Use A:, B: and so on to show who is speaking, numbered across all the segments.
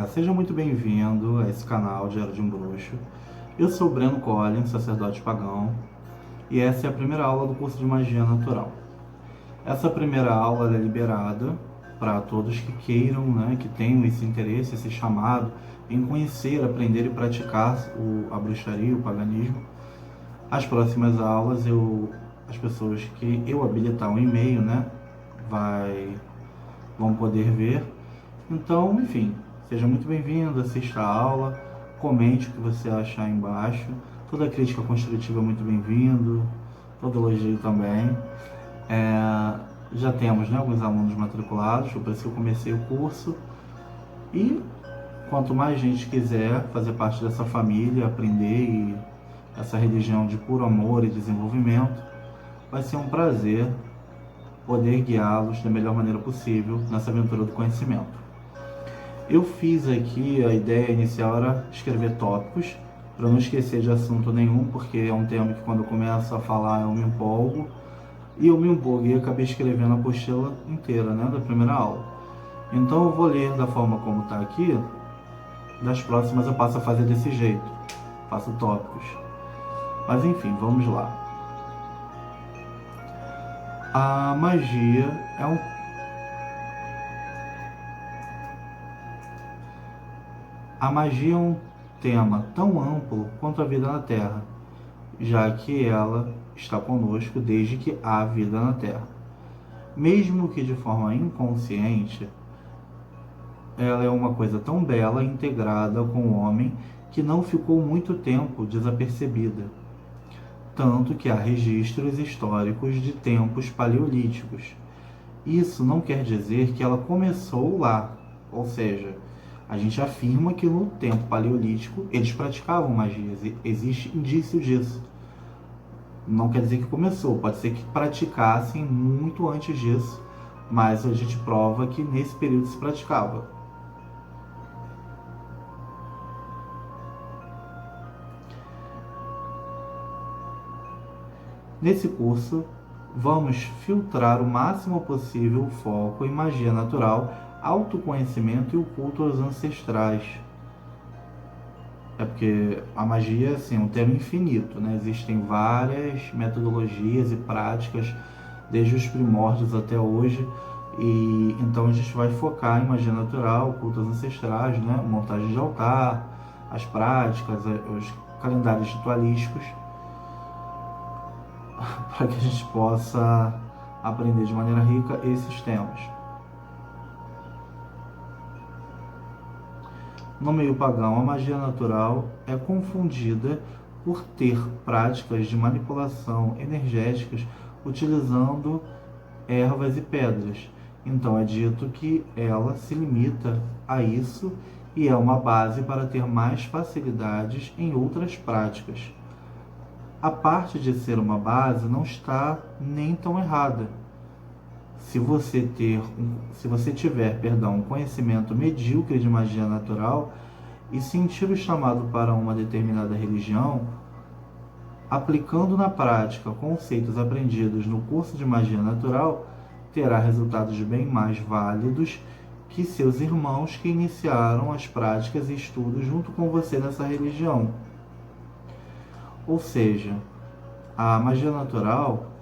A: Seja muito bem-vindo a esse canal Diário de um Bruxo. Eu sou o Breno Collins, sacerdote pagão, e essa é a primeira aula do curso de Magia Natural. Essa primeira aula é liberada para todos que queiram, que tenham esse interesse, esse chamado em conhecer, aprender e praticar a bruxaria, o paganismo. As próximas aulas, as pessoas que eu habilitar um e-mail, vão poder ver. Então, enfim, seja muito bem-vindo, assista a aula, comente o que você achar aí embaixo. Toda crítica construtiva é muito bem-vindo, todo elogio também. Já temos alguns alunos matriculados, por isso que eu comecei o curso. E quanto mais gente quiser fazer parte dessa família, aprender essa religião de puro amor e desenvolvimento, vai ser um prazer poder guiá-los da melhor maneira possível nessa aventura do conhecimento. Eu fiz aqui, a ideia inicial era escrever tópicos, para não esquecer de assunto nenhum, porque é um tema que quando eu começo a falar eu me empolgo. E eu me empolguei e acabei escrevendo a apostila inteira, da primeira aula. Então eu vou ler da forma como está aqui, das próximas eu passo a fazer desse jeito, faço tópicos. Mas enfim, vamos lá. A magia é um tema tão amplo quanto a vida na Terra, já que ela está conosco desde que há vida na Terra. Mesmo que de forma inconsciente, ela é uma coisa tão bela integrada com o homem que não ficou muito tempo desapercebida. Tanto que há registros históricos de tempos paleolíticos. Isso não quer dizer que ela começou lá, ou seja, a gente afirma que no tempo paleolítico eles praticavam magias, existe indício disso. Não quer dizer que começou, pode ser que praticassem muito antes disso, mas a gente prova que nesse período se praticava. Nesse curso, vamos filtrar o máximo possível o foco em magia natural, autoconhecimento e o culto aos ancestrais. É porque a magia é um tema infinito, Existem várias metodologias e práticas, desde os primórdios até hoje, e então a gente vai focar em magia natural, culto aos ancestrais, montagem de altar, as práticas, os calendários ritualísticos, para que a gente possa aprender de maneira rica esses temas. No meio pagão, a magia natural é confundida por ter práticas de manipulação energéticas utilizando ervas e pedras. Então é dito que ela se limita a isso e é uma base para ter mais facilidades em outras práticas. A parte de ser uma base não está nem tão errada. Se você tiver um conhecimento medíocre de magia natural e sentir o chamado para uma determinada religião, aplicando na prática conceitos aprendidos no curso de magia natural, terá resultados bem mais válidos que seus irmãos que iniciaram as práticas e estudos junto com você nessa religião. Ou seja, a magia natural,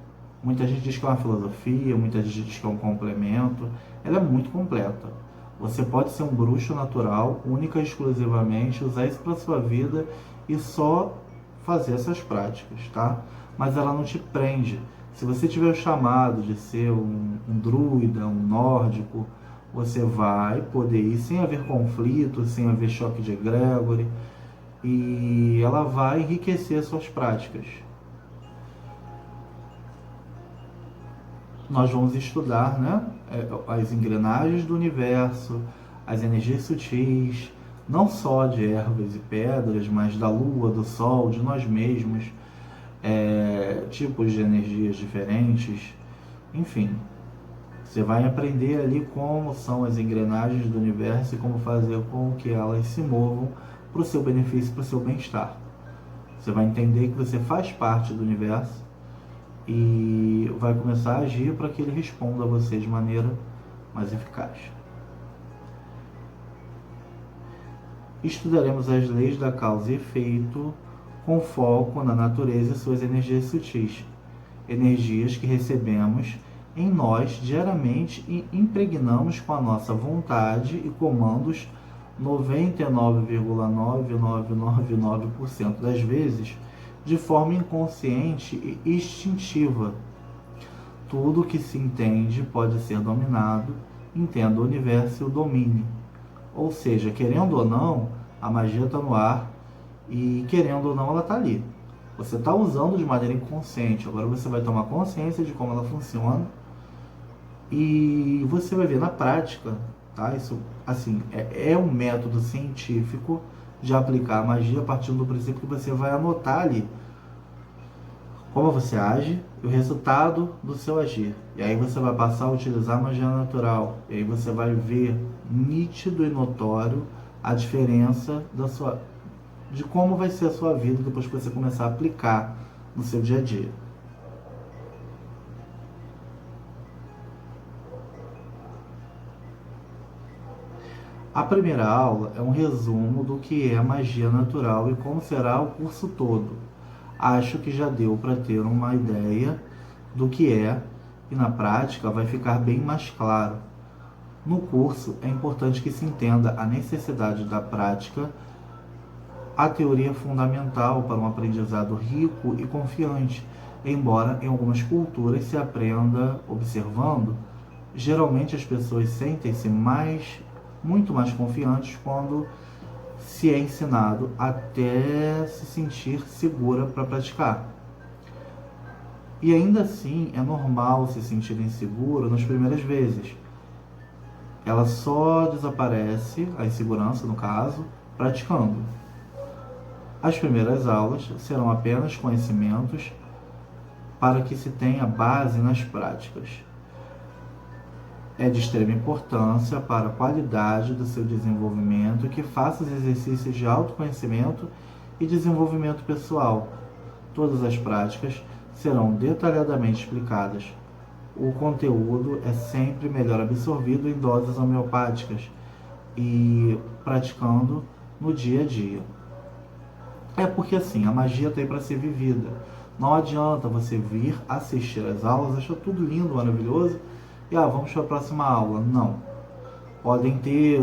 A: muita gente diz que é uma filosofia, muita gente diz que é um complemento. Ela é muito completa. Você pode ser um bruxo natural, única e exclusivamente, usar isso para sua vida e só fazer essas práticas, tá? Mas ela não te prende. Se você tiver o chamado de ser um druida, um nórdico, você vai poder ir sem haver conflito, sem haver choque de egregore, e ela vai enriquecer as suas práticas. Nós vamos estudar as engrenagens do universo, as energias sutis, não só de ervas e pedras, mas da lua, do sol, de nós mesmos, tipos de energias diferentes, enfim. Você vai aprender ali como são as engrenagens do universo e como fazer com que elas se movam para o seu benefício, para o seu bem-estar. Você vai entender que você faz parte do universo e vai começar a agir para que ele responda a você de maneira mais eficaz. estudaremos as leis da causa e efeito com foco na natureza e suas energias sutis, energias que recebemos em nós diariamente e impregnamos com a nossa vontade e comandos 99,9999% das vezes de forma inconsciente e instintiva. Tudo que se entende pode ser dominado, entenda o universo e o domine. Ou seja, querendo ou não, a magia está no ar e querendo ou não, ela está ali. Você está usando de maneira inconsciente, agora você vai tomar consciência de como ela funciona e você vai ver na prática, tá? Isso, assim, é um método científico de aplicar a magia a partir do princípio que você vai anotar ali como você age e o resultado do seu agir. E aí você vai passar a utilizar a magia natural. E aí você vai ver nítido e notório a diferença de como vai ser a sua vida depois que você começar a aplicar no seu dia a dia. A primeira aula é um resumo do que é magia natural e como será o curso todo. Acho que já deu para ter uma ideia do que é e na prática vai ficar bem mais claro. No curso é importante que se entenda a necessidade da prática, a teoria fundamental para um aprendizado rico e confiante, embora em algumas culturas se aprenda observando. Geralmente as pessoas sentem-se muito mais confiantes quando se é ensinado até se sentir segura para praticar. E ainda assim é normal se sentir inseguro nas primeiras vezes. Ela só desaparece, a insegurança no caso, praticando. As primeiras aulas serão apenas conhecimentos para que se tenha base nas práticas. É de extrema importância para a qualidade do seu desenvolvimento que faça os exercícios de autoconhecimento e desenvolvimento pessoal. Todas as práticas serão detalhadamente explicadas. O conteúdo é sempre melhor absorvido em doses homeopáticas e praticando no dia a dia. É porque assim, a magia tem para ser vivida. Não adianta você vir assistir às aulas, achar tudo lindo, maravilhoso, e vamos para a próxima aula. Não. Podem ter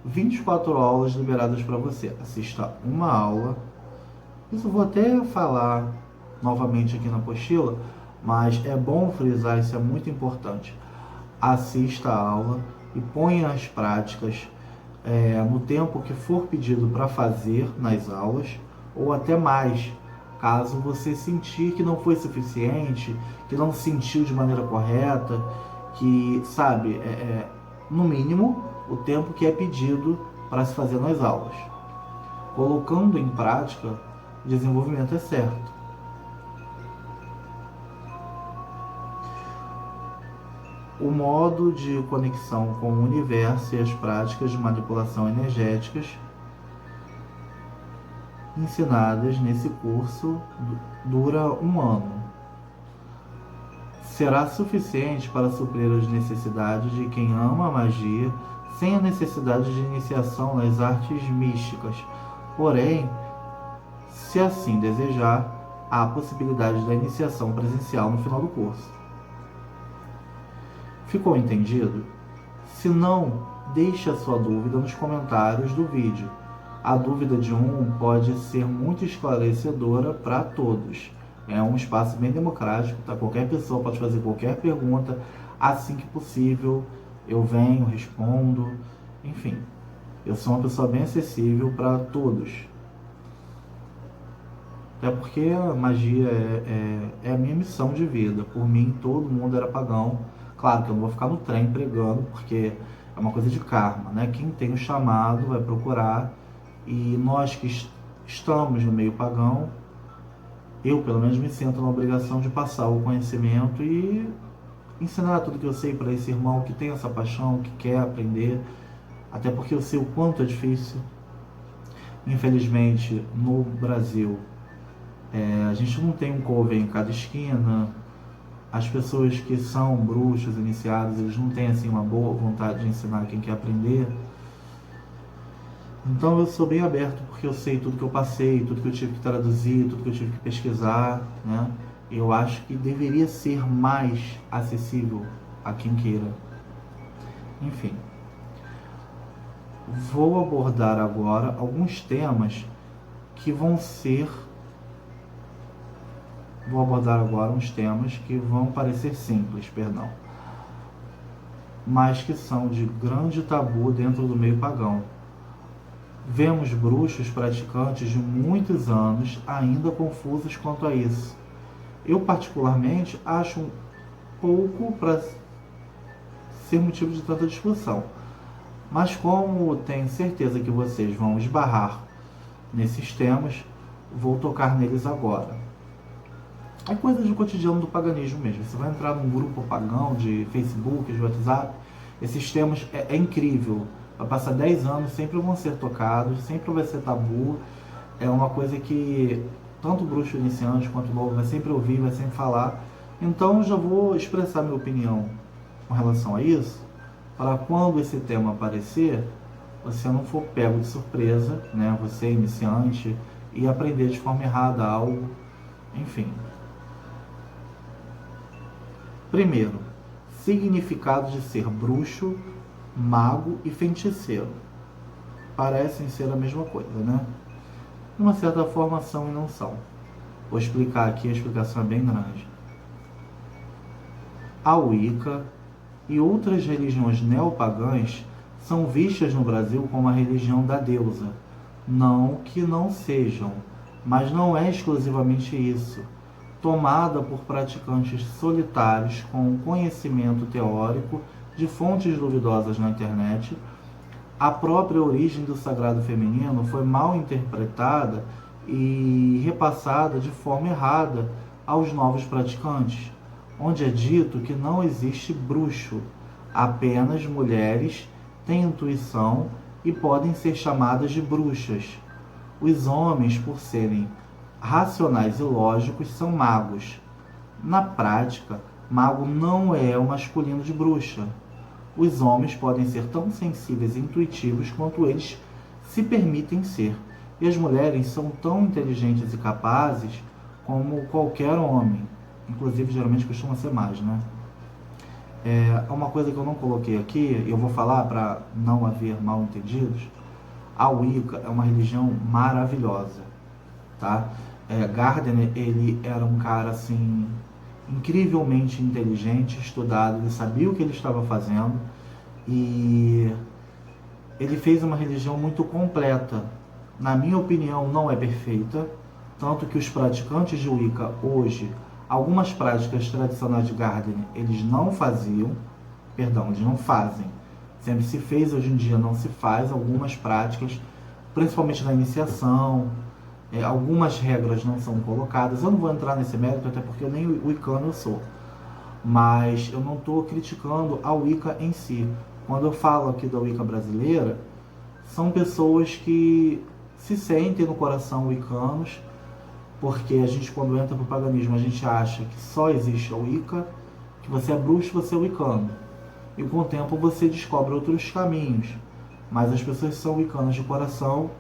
A: 24 aulas liberadas para você. Assista uma aula. Isso eu vou até falar novamente aqui na apostila, mas é bom frisar, isso é muito importante. Assista a aula e ponha as práticas no tempo que for pedido para fazer nas aulas, ou até mais, caso você sentir que não foi suficiente, que não sentiu de maneira correta, que, sabe, no mínimo, o tempo que é pedido para se fazer nas aulas. Colocando em prática, o desenvolvimento é certo. O modo de conexão com o universo e as práticas de manipulação energéticas ensinadas nesse curso dura 1 ano. Será suficiente para suprir as necessidades de quem ama a magia, sem a necessidade de iniciação nas artes místicas. Porém, se assim desejar, há a possibilidade da iniciação presencial no final do curso. Ficou entendido? Se não, deixe a sua dúvida nos comentários do vídeo. A dúvida de um pode ser muito esclarecedora para todos. É um espaço bem democrático, tá? Qualquer pessoa pode fazer qualquer pergunta, assim que possível eu venho, respondo, enfim. Eu sou uma pessoa bem acessível para todos. Até porque a magia é a minha missão de vida. Por mim, todo mundo era pagão. Claro que eu não vou ficar no trem pregando, porque é uma coisa de karma, né? Quem tem o chamado vai procurar, e nós que estamos no meio pagão, eu pelo menos me sinto na obrigação de passar o conhecimento e ensinar tudo que eu sei para esse irmão que tem essa paixão, que quer aprender, até porque eu sei o quanto é difícil. Infelizmente, no Brasil, a gente não tem um coven em cada esquina. As pessoas que são bruxos, iniciados, eles não têm assim uma boa vontade de ensinar quem quer aprender. Então eu sou bem aberto porque eu sei tudo que eu passei, tudo que eu tive que traduzir, tudo que eu tive que pesquisar, né? Eu acho que deveria ser mais acessível a quem queira. Enfim, vou abordar agora alguns temas que vão ser... Vou abordar agora uns temas que vão parecer simples, perdão, mas que são de grande tabu dentro do meio pagão. Vemos bruxos praticantes de muitos anos ainda confusos quanto a isso. Eu, particularmente, acho um pouco para ser motivo de tanta discussão. Mas como tenho certeza que vocês vão esbarrar nesses temas, vou tocar neles agora. É coisa de cotidiano do paganismo mesmo. Você vai entrar num grupo pagão de Facebook, de WhatsApp, esses temas é incrível. Vai passar 10 anos, sempre vão ser tocados, sempre vai ser tabu. É uma coisa que tanto o bruxo iniciante quanto o novo vai sempre ouvir, vai sempre falar. Então já vou expressar minha opinião com relação a isso, para quando esse tema aparecer, você não for pego de surpresa, né? Você é iniciante e aprender de forma errada algo, enfim. Primeiro, significado de ser bruxo, mago e feiticeiro. Parecem ser a mesma coisa, né? De uma certa forma são e não são. Vou explicar aqui, a explicação é bem grande. A Wicca e outras religiões neopagãs são vistas no Brasil como a religião da deusa. Não que não sejam, mas não é exclusivamente isso. Tomada por praticantes solitários com conhecimento teórico de fontes duvidosas na internet, a própria origem do sagrado feminino foi mal interpretada e repassada de forma errada aos novos praticantes, onde é dito que não existe bruxo, apenas mulheres têm intuição e podem ser chamadas de bruxas. Os homens, por serem racionais e lógicos, são magos. Na prática, mago não é o masculino de bruxa. Os homens podem ser tão sensíveis e intuitivos quanto eles se permitem ser. E as mulheres são tão inteligentes e capazes como qualquer homem. Inclusive, geralmente costuma ser mais, né? Uma coisa que eu não coloquei aqui, eu vou falar para não haver mal entendidos. A Wicca é uma religião maravilhosa, tá? Gardner, ele era um cara assim incrivelmente inteligente, estudado, ele sabia o que ele estava fazendo e ele fez uma religião muito completa. Na minha opinião, não é perfeita, tanto que os praticantes de Wicca hoje, algumas práticas tradicionais de Gardner, eles não faziam, eles não fazem. Sempre se fez, hoje em dia não se faz algumas práticas, principalmente na iniciação. Algumas regras não são colocadas. Eu não vou entrar nesse mérito, até porque eu nem Wiccano eu sou. Mas eu não estou criticando a Wicca em si. Quando eu falo aqui da Wicca brasileira, são pessoas que se sentem no coração wiccanos, porque a gente, quando entra para o paganismo, a gente acha que só existe a Wicca, que você é bruxo, você é wiccano. E com o tempo você descobre outros caminhos. Mas as pessoas são wiccanas de coração,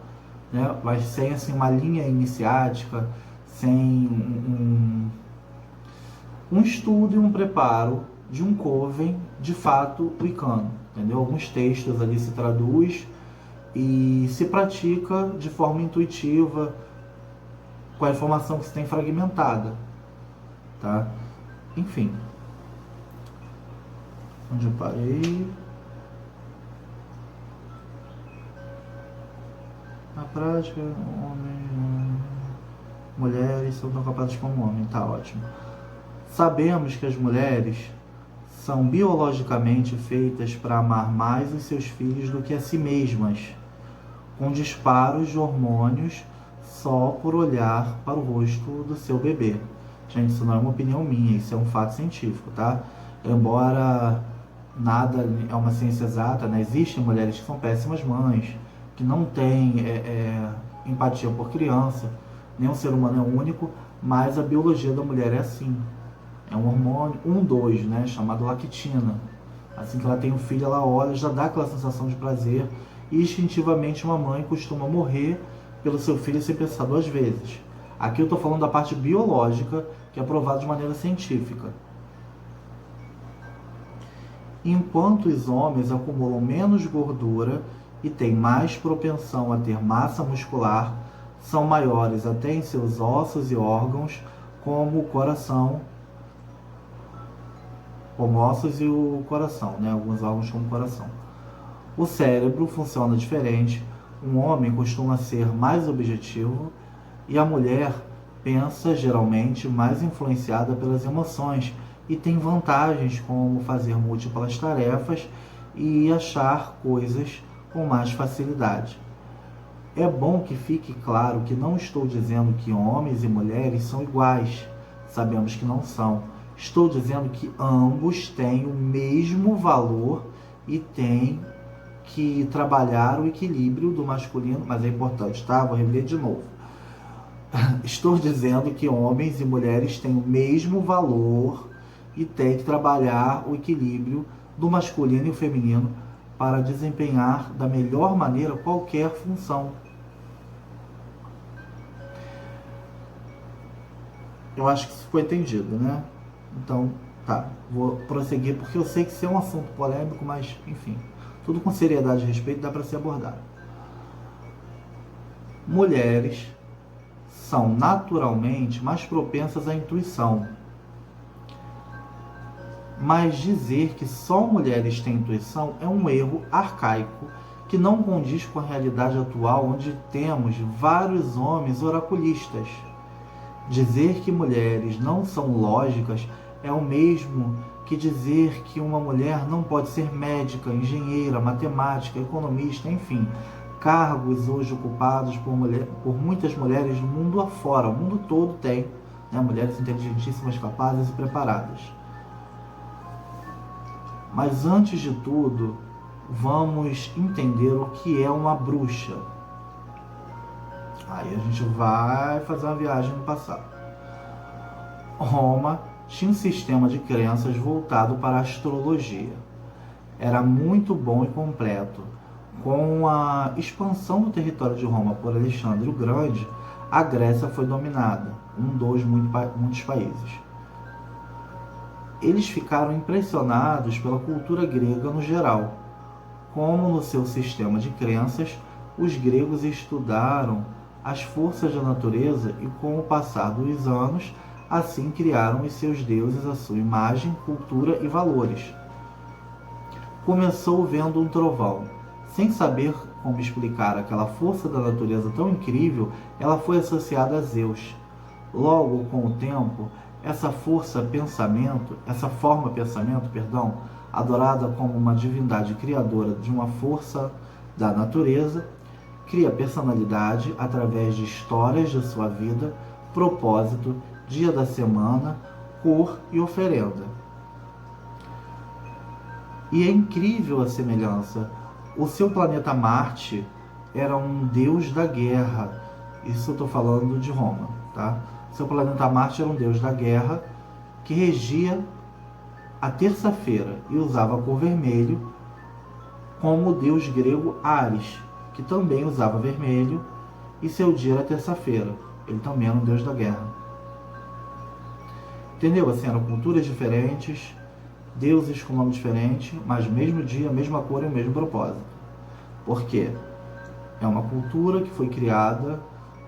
A: né? Mas sem assim, uma linha iniciática, sem um estudo e um preparo de um coven de fato wiccano, entendeu? Alguns textos ali se traduz e se pratica de forma intuitiva, com a informação que se tem fragmentada, tá? Enfim, onde eu parei? Na prática, mulheres são tão capazes como homens, tá ótimo. Sabemos que as mulheres são biologicamente feitas para amar mais os seus filhos do que a si mesmas, com disparos de hormônios só por olhar para o rosto do seu bebê. Gente, isso não é uma opinião minha, isso é um fato científico, tá? Embora nada é uma ciência exata, né? Existem mulheres que são péssimas mães, que não têm empatia por criança, nenhum ser humano é único, mas a biologia da mulher é assim. É um hormônio 1,2, né, chamado lactina. Assim que ela tem um filho, ela olha, já dá aquela sensação de prazer. e instintivamente uma mãe costuma morrer pelo seu filho sem pensar duas vezes. Aqui eu estou falando da parte biológica, que é provada de maneira científica. Enquanto os homens acumulam menos gordura e têm mais propensão a ter massa muscular, são maiores até em seus ossos e órgãos, como o coração, como ossos e o coração, né? Alguns órgãos como o coração. O cérebro funciona diferente. Um homem costuma ser mais objetivo e a mulher pensa geralmente mais influenciada pelas emoções e tem vantagens como fazer múltiplas tarefas e achar coisas com mais facilidade. É bom que fique claro que não estou dizendo que homens e mulheres são iguais. Sabemos que não são. Estou dizendo que ambos têm o mesmo valor e têm que trabalhar o equilíbrio do masculino, mas é importante, tá? Vou reler de novo. Estou dizendo que homens e mulheres têm o mesmo valor e têm que trabalhar o equilíbrio do masculino e o feminino para desempenhar da melhor maneira qualquer função. Eu acho que isso ficou entendido, né? Então, tá, vou prosseguir porque eu sei que isso é um assunto polêmico, mas, enfim, tudo com seriedade e respeito dá para ser abordado. Mulheres são naturalmente mais propensas à intuição. Mas dizer que só mulheres têm intuição é um erro arcaico que não condiz com a realidade atual, onde temos vários homens oraculistas. Dizer que mulheres não são lógicas é o mesmo que dizer que uma mulher não pode ser médica, engenheira, matemática, economista, enfim, cargos hoje ocupados por muitas mulheres do mundo afora. O mundo todo tem, né, mulheres inteligentíssimas, capazes e preparadas. Mas antes de tudo, vamos entender o que é uma bruxa. Aí a gente vai fazer uma viagem no passado. Roma tinha um sistema de crenças voltado para a astrologia. Era muito bom e completo. Com a expansão do território de Roma por Alexandre o Grande, a Grécia foi dominada, muitos países. Eles ficaram impressionados pela cultura grega no geral. Como no seu sistema de crenças, os gregos estudaram as forças da natureza e, com o passar dos anos, assim criaram os seus deuses à sua imagem, cultura e valores. Começou vendo um trovão. Sem saber como explicar aquela força da natureza tão incrível, ela foi associada a Zeus. Logo, com o tempo, essa forma pensamento, adorada como uma divindade criadora de uma força da natureza, cria personalidade através de histórias de sua vida, propósito, dia da semana, cor e oferenda. E é incrível a semelhança. O seu planeta Marte era um deus da guerra. Isso eu estou falando de Roma, tá? Seu planeta Marte era um deus da guerra que regia a terça-feira e usava a cor vermelho, como o deus grego Ares, que também usava vermelho, e seu dia era terça-feira. Ele também era um deus da guerra. Entendeu? Assim, eram culturas diferentes, deuses com nome diferente, mas mesmo dia, mesma cor e o mesmo propósito. Por quê? É uma cultura que foi criada,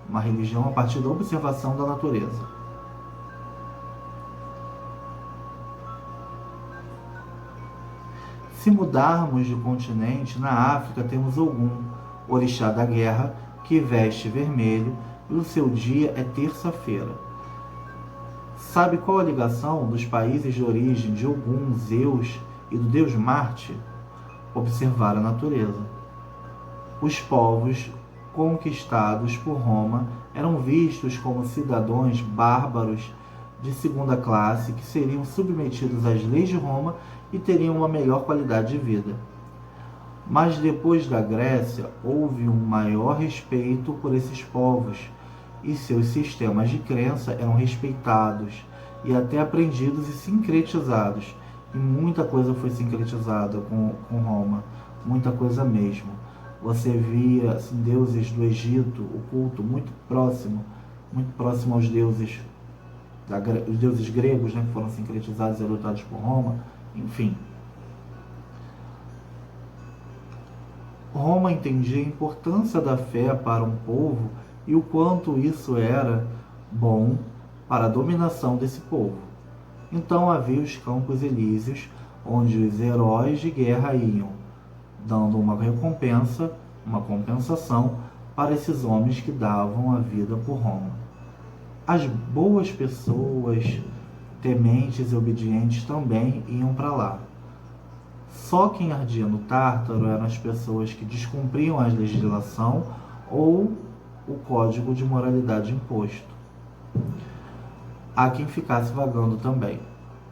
A: uma religião a partir da observação da natureza. Se mudarmos de continente, na África temos Ogum, orixá da guerra, que veste vermelho e o seu dia é terça-feira. Sabe qual a ligação dos países de origem de Ogum, Zeus e do deus Marte? Observar a natureza. Os povos conquistados por Roma eram vistos como cidadãos bárbaros de segunda classe que seriam submetidos às leis de Roma e teriam uma melhor qualidade de vida. Mas depois da Grécia, houve um maior respeito por esses povos e seus sistemas de crença eram respeitados e até aprendidos e sincretizados. E muita coisa foi sincretizada com Roma, muita coisa mesmo. Você via assim, deuses do Egito, o culto muito próximo aos deuses, os deuses gregos, né, que foram sincretizados e adotados por Roma, enfim. Roma entendia a importância da fé para um povo e o quanto isso era bom para a dominação desse povo. Então havia os campos elíseos, onde os heróis de guerra iam, dando uma recompensa, uma compensação para esses homens que davam a vida por Roma. As boas pessoas, tementes e obedientes também iam para lá. Só quem ardia no Tártaro eram as pessoas que descumpriam a legislação ou o código de moralidade imposto. Há quem ficasse vagando também.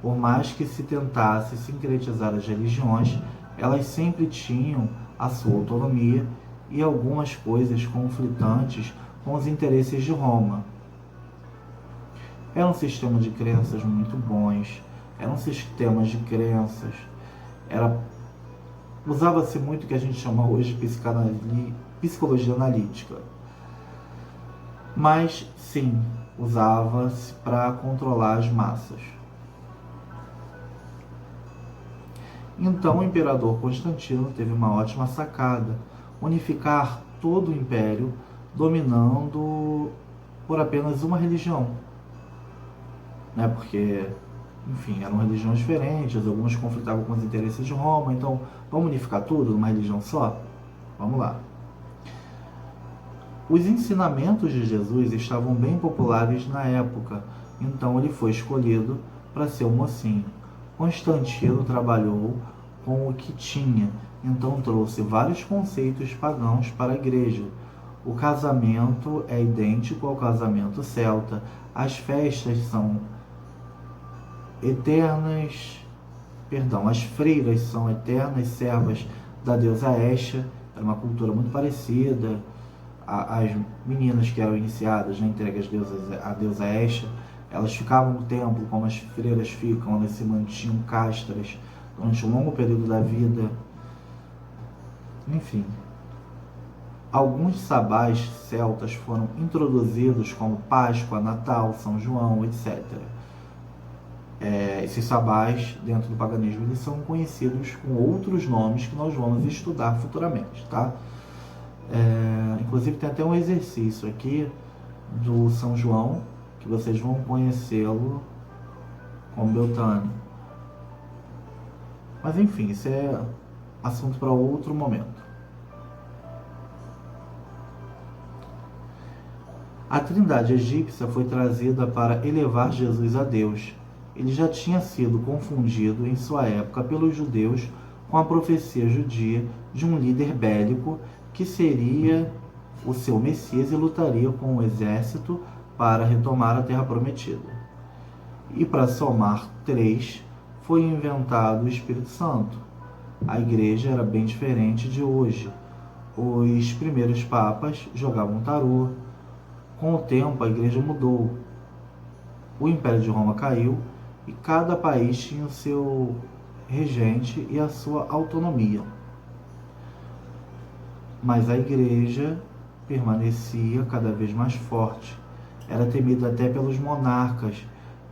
A: Por mais que se tentasse sincretizar as religiões, elas sempre tinham a sua autonomia e algumas coisas conflitantes com os interesses de Roma. Era um sistema de crenças muito bons, eram sistemas de crenças, usava-se muito o que a gente chama hoje de psicologia analítica. Mas, sim, usava-se para controlar as massas. Então o imperador Constantino teve uma ótima sacada: unificar todo o império, dominando por apenas uma religião. Porque, enfim, eram religiões diferentes, algumas conflitavam com os interesses de Roma, então vamos unificar tudo numa religião só? Vamos lá. Os ensinamentos de Jesus estavam bem populares na época, então ele foi escolhido para ser o mocinho. Constantino trabalhou com o que tinha, então trouxe vários conceitos pagãos para a igreja. O casamento é idêntico ao casamento celta, as festas são eternas, as freiras são eternas servas da deusa Estia, era uma cultura muito parecida. As meninas que eram iniciadas na entrega à deusa Estia, elas ficavam no templo como as freiras ficam, elas se mantinham castras durante um longo período da vida. Enfim, alguns sabás celtas foram introduzidos como Páscoa, Natal, São João, etc. Esses sabás, dentro do paganismo, eles são conhecidos com outros nomes que nós vamos estudar futuramente, tá? Inclusive tem até um exercício aqui do São João, que vocês vão conhecê-lo como Beltane. Mas enfim, isso é assunto para outro momento. A trindade egípcia foi trazida para elevar Jesus a Deus. Ele já tinha sido confundido em sua época pelos judeus com a profecia judia de um líder bélico que seria o seu Messias e lutaria com o exército para retomar a Terra Prometida. E para somar 3, foi inventado o Espírito Santo. A igreja era bem diferente de hoje. Os primeiros papas jogavam tarô. Com o tempo, a igreja mudou. O Império de Roma caiu e cada país tinha o seu regente e a sua autonomia. Mas a igreja permanecia cada vez mais forte. Era temida até pelos monarcas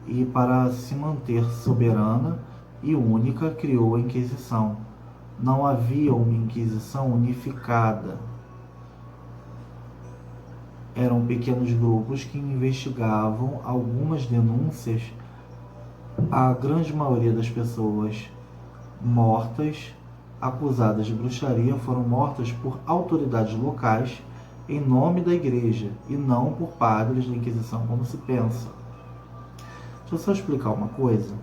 A: e, para se manter soberana e única, criou a Inquisição. Não havia uma Inquisição unificada. Eram pequenos grupos que investigavam algumas denúncias. A grande maioria das pessoas mortas, acusadas de bruxaria, foram mortas por autoridades locais em nome da igreja e não por padres da Inquisição, como se pensa. Deixa eu só explicar uma coisa.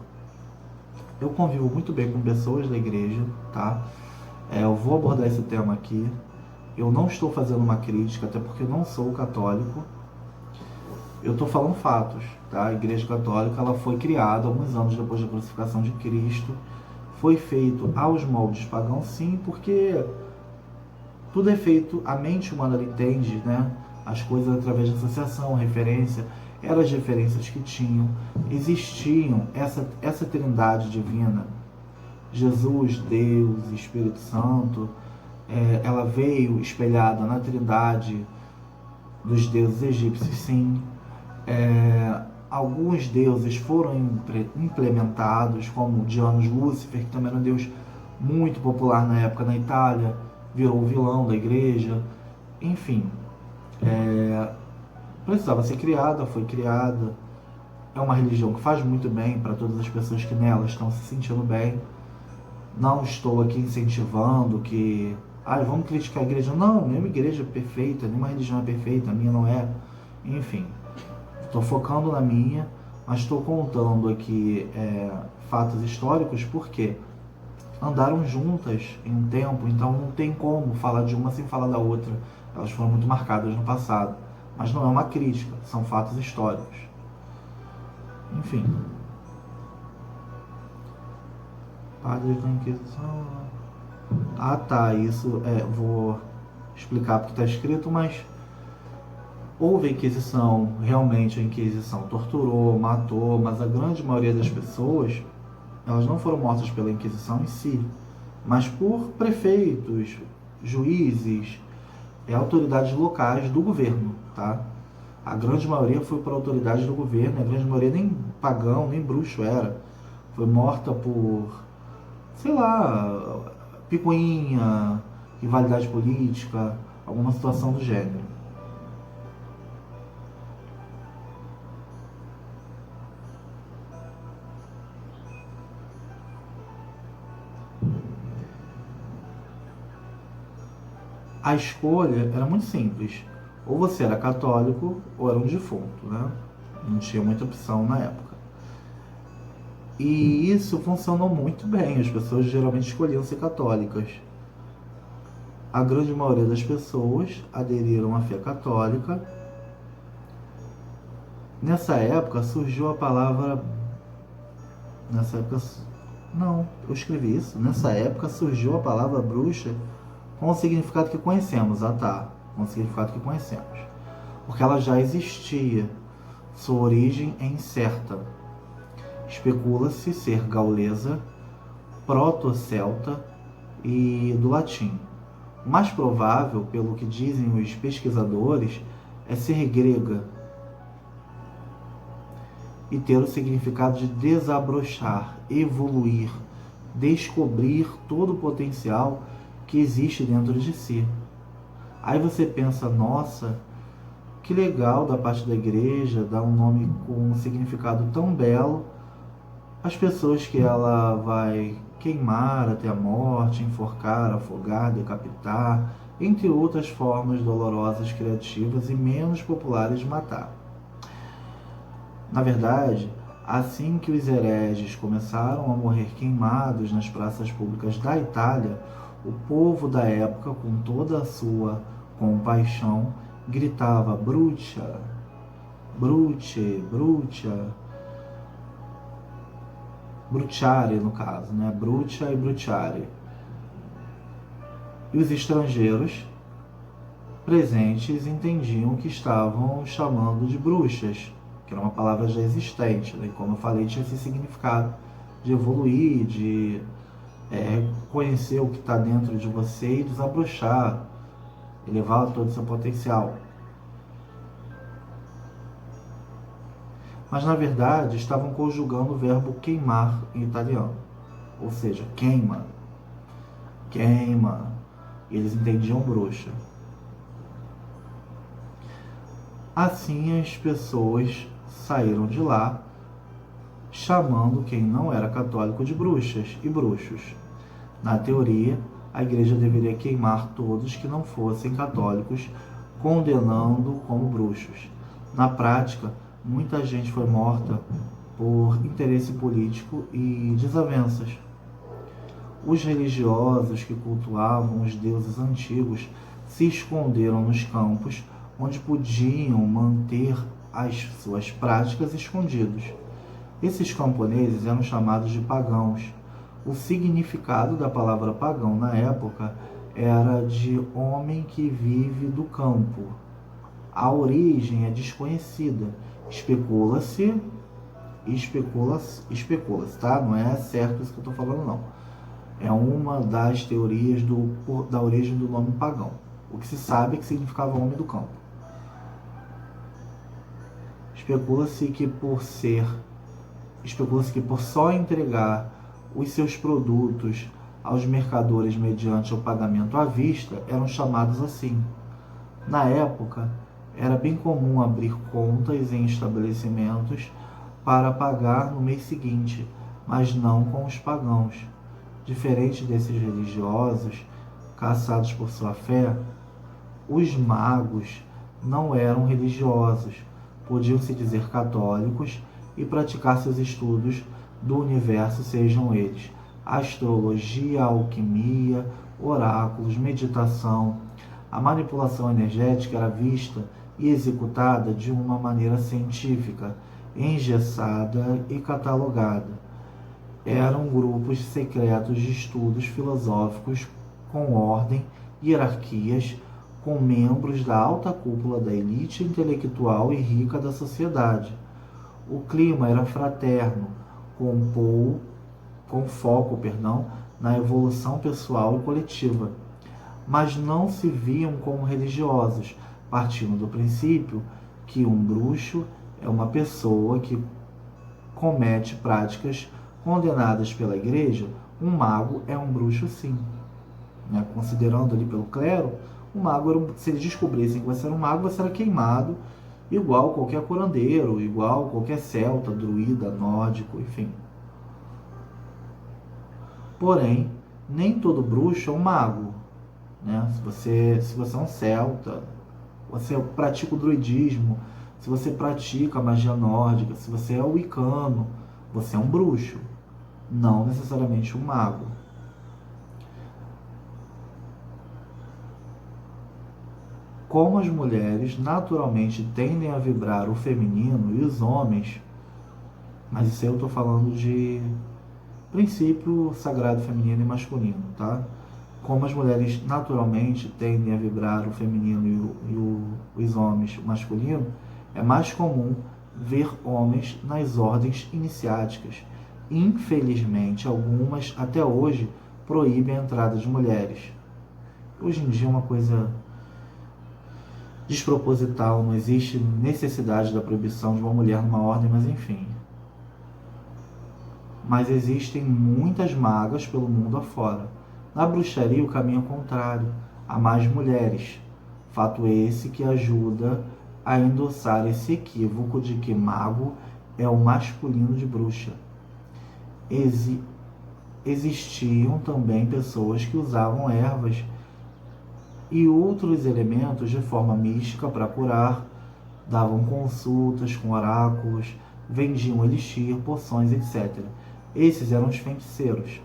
A: Eu convivo muito bem com pessoas da igreja, tá? Eu vou abordar esse tema aqui. Eu não estou fazendo uma crítica, até porque eu não sou católico. Eu estou falando fatos, tá? A Igreja Católica, ela foi criada alguns anos depois da crucificação de Cristo. Foi feito aos moldes pagãos, sim, porque tudo é feito, a mente humana entende, né? As coisas através de associação, referência. Eram as referências que tinham. Existiam essa trindade divina, Jesus, Deus, Espírito Santo, ela veio espelhada na trindade dos deuses egípcios, sim. Alguns deuses foram implementados, como Dianos Lúcifer, que também era um deus muito popular na época na Itália, virou o vilão da igreja. Enfim, precisava ser criada, foi criada. É uma religião que faz muito bem para todas as pessoas que nela estão se sentindo bem. Não estou aqui incentivando que vamos criticar a igreja. Não, nenhuma igreja é perfeita, nenhuma religião é perfeita, a minha não é. Enfim, estou focando na minha, mas estou contando aqui fatos históricos porque andaram juntas em um tempo, então não tem como falar de uma sem falar da outra. Elas foram muito marcadas no passado, mas não é uma crítica, são fatos históricos. Enfim. Padre da Inquisição. Tá, isso vou explicar porque está escrito, mas houve a Inquisição, realmente a Inquisição torturou, matou, mas a grande maioria das pessoas, elas não foram mortas pela Inquisição em si, mas por prefeitos, juízes, autoridades locais do governo, tá? A grande maioria foi por autoridades do governo, a grande maioria nem pagão, nem bruxo era. Foi morta por, sei lá, picuinha, rivalidade política, alguma situação do gênero. A escolha era muito simples. Ou você era católico ou era um defunto, né? Não tinha muita opção na época. E isso funcionou muito bem. As pessoas geralmente escolhiam ser católicas. A grande maioria das pessoas aderiram à fé católica. Nessa época surgiu a palavra... Não, eu escrevi isso. Nessa época surgiu a palavra bruxa com o significado que conhecemos. Com o significado que conhecemos. Porque ela já existia. Sua origem é incerta. Especula-se ser gaulesa, proto-celta e do latim. O mais provável, pelo que dizem os pesquisadores, é ser grega e ter o significado de desabrochar, evoluir, descobrir todo o potencial que existe dentro de si. Aí você pensa, nossa, que legal da parte da igreja dar um nome com um significado tão belo às pessoas que ela vai queimar até a morte, enforcar, afogar, decapitar, entre outras formas dolorosas, criativas e menos populares de matar. Na verdade, assim que os hereges começaram a morrer queimados nas praças públicas da Itália, o povo da época, com toda a sua compaixão, gritava brucia, bruce, brucia, bruciare no caso, né? Brucia e bruciare. E os estrangeiros presentes entendiam que estavam chamando de bruxas, que era uma palavra já existente, né? E como eu falei, tinha esse significado de evoluir, de conhecer o que está dentro de você e desabrochar, elevar todo o seu potencial. Mas na verdade estavam conjugando o verbo queimar em italiano, ou seja, queima, queima. Eles entendiam bruxa. Assim as pessoas saíram de lá chamando quem não era católico de bruxas e bruxos. Na teoria, a igreja deveria queimar todos que não fossem católicos, condenando como bruxos. Na prática, muita gente foi morta por interesse político e desavenças. Os religiosos que cultuavam os deuses antigos se esconderam nos campos onde podiam manter as suas práticas escondidos. Esses camponeses eram chamados de pagãos. O significado da palavra pagão na época era de homem que vive do campo. A origem é desconhecida. Especula-se, tá? Não é certo isso que eu estou falando, não. É uma das teorias da origem do nome pagão. O que se sabe é que significava homem do campo. Especula-se que por só entregar os seus produtos aos mercadores mediante o pagamento à vista, eram chamados assim. Na época, era bem comum abrir contas em estabelecimentos para pagar no mês seguinte, mas não com os pagãos. Diferente desses religiosos, caçados por sua fé, os magos não eram religiosos, podiam se dizer católicos e praticar seus estudos do universo, sejam eles astrologia, alquimia, oráculos, meditação. A manipulação energética era vista e executada de uma maneira científica, engessada e catalogada. Eram grupos secretos de estudos filosóficos com ordem, hierarquias, com membros da alta cúpula da elite intelectual e rica da sociedade. O clima era fraterno, com foco na evolução pessoal e coletiva, mas não se viam como religiosos, partindo do princípio que um bruxo é uma pessoa que comete práticas condenadas pela igreja. Um mago é um bruxo, sim. Considerando ali pelo clero, um mago, se eles descobrissem que você era um mago, você era queimado, igual qualquer curandeiro, igual qualquer celta, druida, nórdico, enfim. Porém, nem todo bruxo é um mago. Se você é um celta, você pratica o druidismo, se você pratica a magia nórdica, se você é wicano, você é um bruxo, não necessariamente um mago. Como as mulheres naturalmente tendem a vibrar o feminino e os homens, mas isso aí eu estou falando de princípio sagrado feminino e masculino, tá? Como as mulheres naturalmente tendem a vibrar o feminino e os homens o masculino, é mais comum ver homens nas ordens iniciáticas. Infelizmente, algumas até hoje proíbem a entrada de mulheres. Hoje em dia é uma coisa desproposital, não existe necessidade da proibição de uma mulher numa ordem, mas enfim. Mas existem muitas magas pelo mundo afora. Na bruxaria o caminho é contrário, há mais mulheres. Fato esse que ajuda a endossar esse equívoco de que mago é o masculino de bruxa. Existiam também pessoas que usavam ervas e outros elementos de forma mística para curar, davam consultas com oráculos, vendiam elixir, poções, etc. Esses eram os feiticeiros.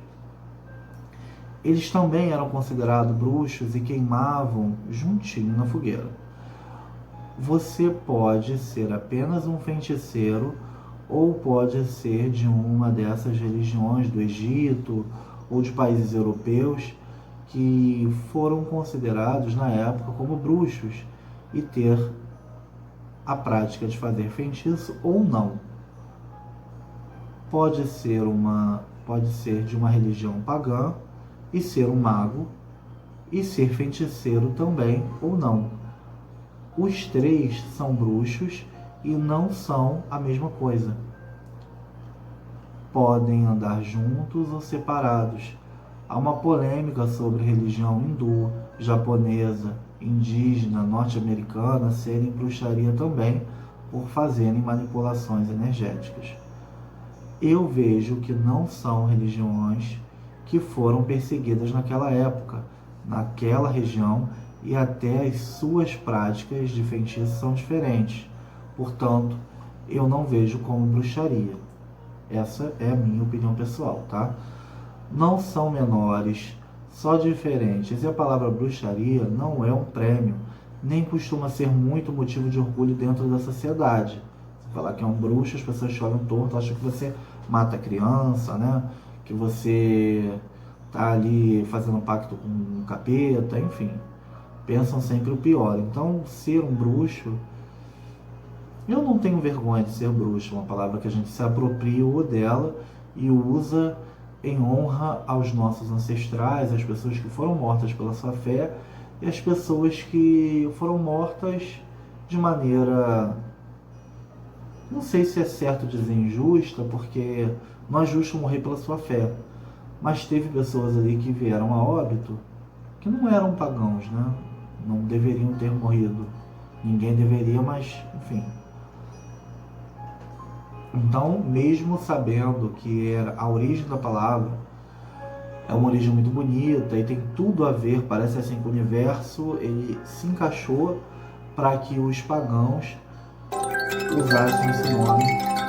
A: Eles também eram considerados bruxos e queimavam juntinho na fogueira. Você pode ser apenas um feiticeiro ou pode ser de uma dessas religiões do Egito ou de países europeus que foram considerados na época como bruxos e ter a prática de fazer feitiço ou não. Pode ser de uma religião pagã e ser um mago e ser feiticeiro também ou não. Os três são bruxos e não são a mesma coisa. Podem andar juntos ou separados. Há uma polêmica sobre religião hindu, japonesa, indígena, norte-americana serem bruxaria também por fazerem manipulações energéticas. Eu vejo que não são religiões que foram perseguidas naquela época, naquela região, e até as suas práticas de feitiço são diferentes. Portanto, eu não vejo como bruxaria. Essa é a minha opinião pessoal, tá? Não são menores, só diferentes. E a palavra bruxaria não é um prêmio, nem costuma ser muito motivo de orgulho dentro da sociedade. Você falar que é um bruxo, as pessoas choram torto, acham que você mata a criança, né? Que você tá ali fazendo pacto com um capeta, enfim. Pensam sempre o pior. Então, ser um bruxo... Eu não tenho vergonha de ser bruxo, uma palavra que a gente se apropria dela e usa em honra aos nossos ancestrais, as pessoas que foram mortas pela sua fé e as pessoas que foram mortas de maneira, não sei se é certo dizer injusta, porque não é justo morrer pela sua fé, mas teve pessoas ali que vieram a óbito que não eram pagãos, né? Não deveriam ter morrido. Ninguém deveria, mas enfim. Então, mesmo sabendo que era a origem da palavra é uma origem muito bonita e tem tudo a ver, parece assim, que o universo ele se encaixou para que os pagãos usassem esse nome